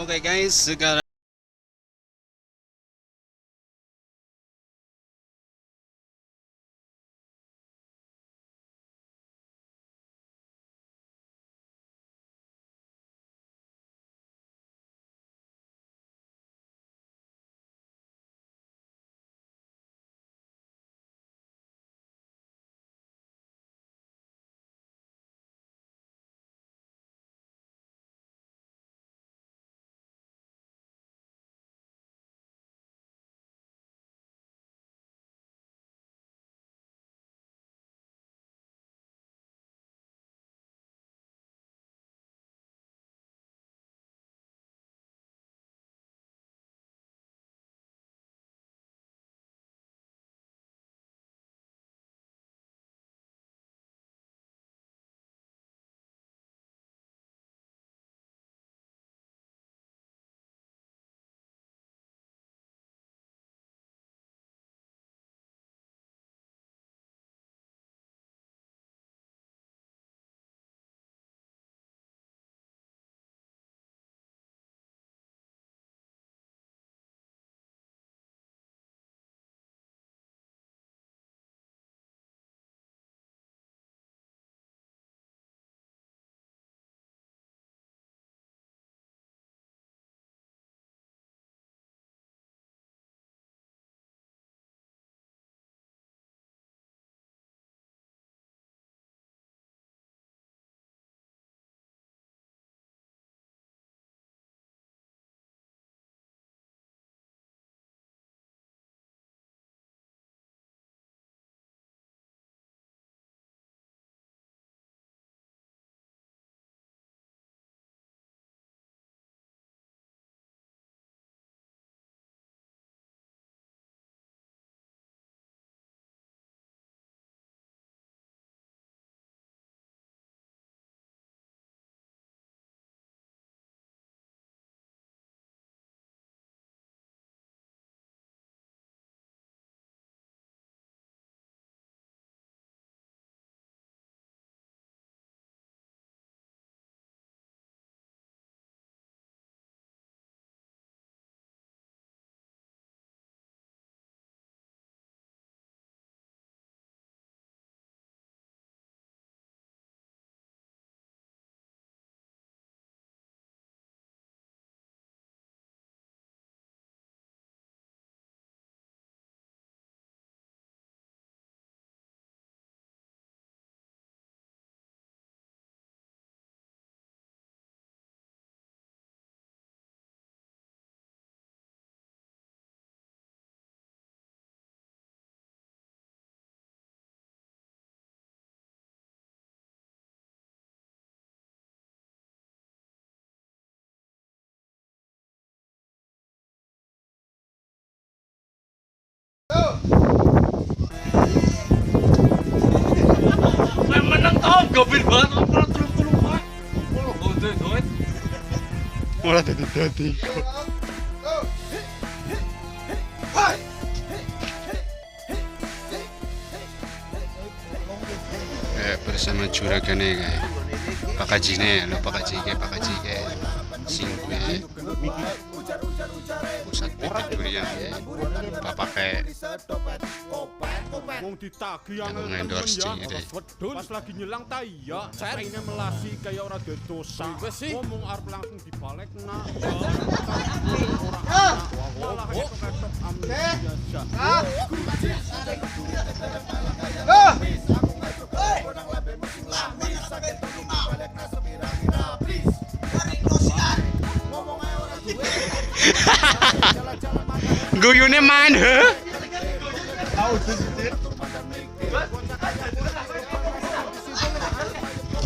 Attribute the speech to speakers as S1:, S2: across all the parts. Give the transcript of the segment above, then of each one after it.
S1: Oke guys, sekarang menang tau gobir banget orang tulung Pak. Malah dadi. Bersama juragane kayak Pak Kajine, lo Pak Kaji sing gue pusat bibit durian ya. Bapak kayak yang endorse cing deh.
S2: Pas lagi nyelang taya, ini melasi kayak orang dosa. Ngomong arep langsung dibalik nak.
S1: Guyune mana?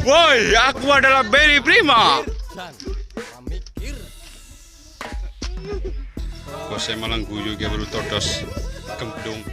S1: Woi, aku adalah Berry Prima. Kok saya malah guyu ge baru todos kembung.